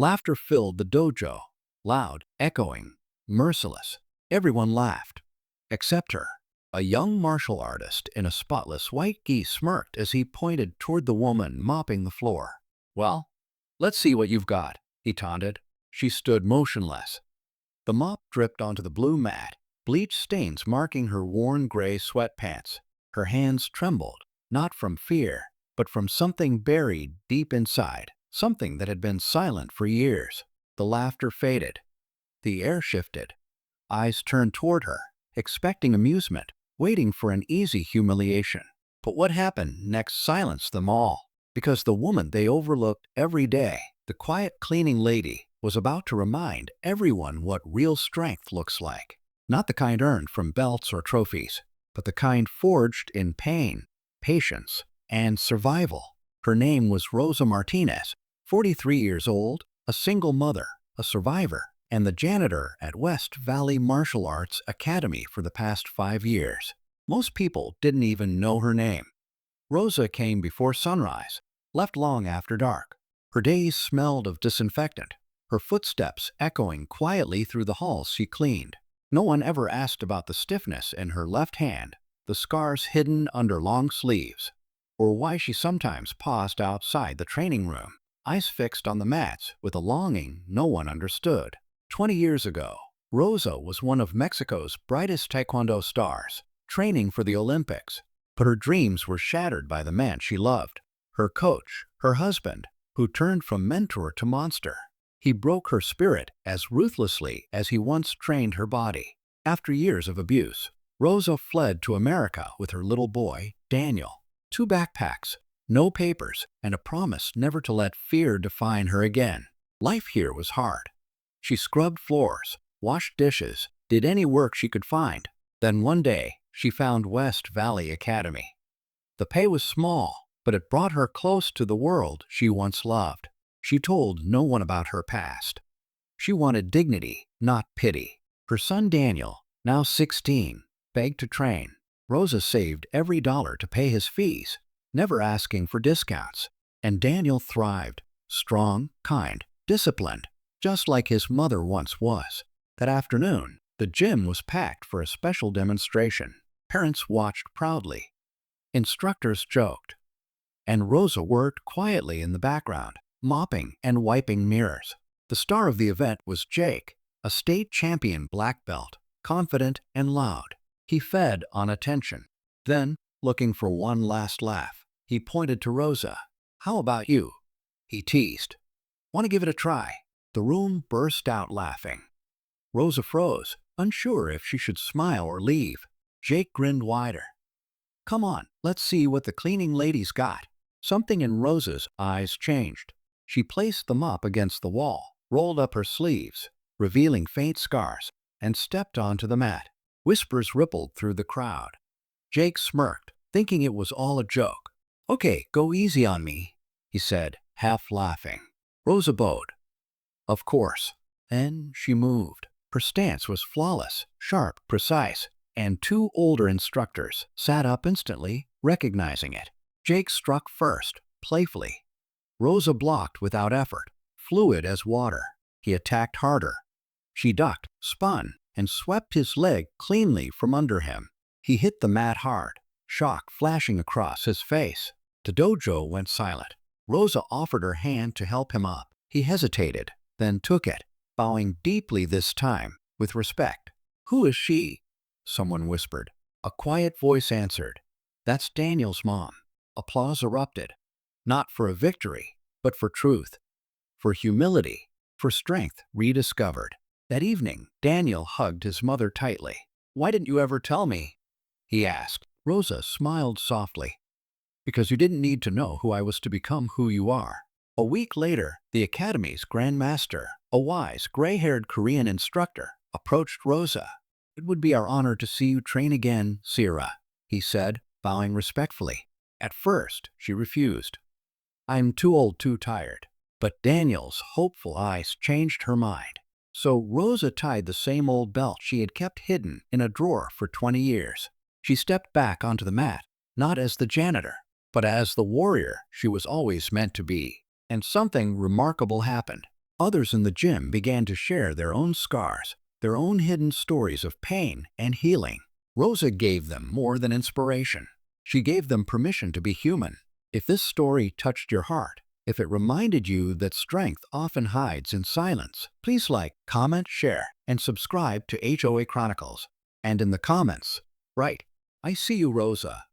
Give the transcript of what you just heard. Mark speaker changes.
Speaker 1: Laughter filled the dojo, loud, echoing, merciless. Everyone laughed, except her. A young martial artist in a spotless white gi smirked as he pointed toward the woman mopping the floor. "Well, let's see what you've got," he taunted. She stood motionless. The mop dripped onto the blue mat, bleach stains marking her worn gray sweatpants. Her hands trembled, not from fear, but from something buried deep inside, something that had been silent for years. The laughter faded. The air shifted. Eyes turned toward her, expecting amusement, waiting for an easy humiliation. But what happened next silenced them all, because the woman they overlooked every day, the quiet cleaning lady, was about to remind everyone what real strength looks like. Not the kind earned from belts or trophies, but the kind forged in pain, patience, and survival. Her name was Rosa Martinez, 43 years old, a single mother, a survivor, and the janitor at West Valley Martial Arts Academy for the past 5 years. Most people didn't even know her name. Rosa came before sunrise, left long after dark. Her days smelled of disinfectant, her footsteps echoing quietly through the halls she cleaned. No one ever asked about the stiffness in her left hand, the scars hidden under long sleeves, or why she sometimes paused outside the training room, eyes fixed on the mats with a longing no one understood. 20 years ago, Rosa was one of Mexico's brightest taekwondo stars, training for the Olympics. But her dreams were shattered by the man she loved, her coach, her husband, who turned from mentor to monster. He broke her spirit as ruthlessly as he once trained her body. After years of abuse, Rosa fled to America with her little boy, Daniel. 2 backpacks, no papers, and a promise never to let fear define her again. Life here was hard. She scrubbed floors, washed dishes, did any work she could find. Then one day, she found West Valley Academy. The pay was small, but it brought her close to the world she once loved. She told no one about her past. She wanted dignity, not pity. Her son Daniel, now 16, begged to train. Rosa saved every dollar to pay his fees, never asking for discounts. And Daniel thrived, strong, kind, disciplined, just like his mother once was. That afternoon, the gym was packed for a special demonstration. Parents watched proudly. Instructors joked. And Rosa worked quietly in the background, mopping and wiping mirrors. The star of the event was Jake, a state champion black belt, confident and loud. He fed on attention. Then, looking for one last laugh, he pointed to Rosa. "How about you?" he teased. "Want to give it a try?" The room burst out laughing. Rosa froze, unsure if she should smile or leave. Jake grinned wider. "Come on, let's see what the cleaning lady's got." Something in Rosa's eyes changed. She placed the mop against the wall, rolled up her sleeves, revealing faint scars, and stepped onto the mat. Whispers rippled through the crowd. Jake smirked, thinking it was all a joke. "Okay, go easy on me," he said, half laughing. Rosa bowed. "Of course." Then she moved. Her stance was flawless, sharp, precise, and 2 older instructors sat up instantly, recognizing it. Jake struck first, playfully. Rosa blocked without effort, fluid as water. He attacked harder. She ducked, spun, and swept his leg cleanly from under him. He hit the mat hard, shock flashing across his face. The dojo went silent. Rosa offered her hand to help him up. He hesitated, then took it, bowing deeply this time, with respect. "Who is she?" someone whispered. A quiet voice answered. "That's Daniel's mom." Applause erupted. Not for a victory, but for truth, for humility, for strength rediscovered. That evening, Daniel hugged his mother tightly. "Why didn't you ever tell me?" he asked. Rosa smiled softly. "Because you didn't need to know who I was to become who you are." A week later, the Academy's Grand Master, a wise, gray-haired Korean instructor, approached Rosa. "It would be our honor to see you train again, Sierra," he said, bowing respectfully. At first, she refused. "I'm too old, too tired." But Daniel's hopeful eyes changed her mind. So Rosa tied the same old belt she had kept hidden in a drawer for 20 years. She stepped back onto the mat, not as the janitor, but as the warrior she was always meant to be. And something remarkable happened. Others in the gym began to share their own scars, their own hidden stories of pain and healing. Rosa gave them more than inspiration. She gave them permission to be human. If this story touched your heart, if it reminded you that strength often hides in silence, please like, comment, share, and subscribe to HOA Chronicles. And in the comments, write, "I see you, Rosa."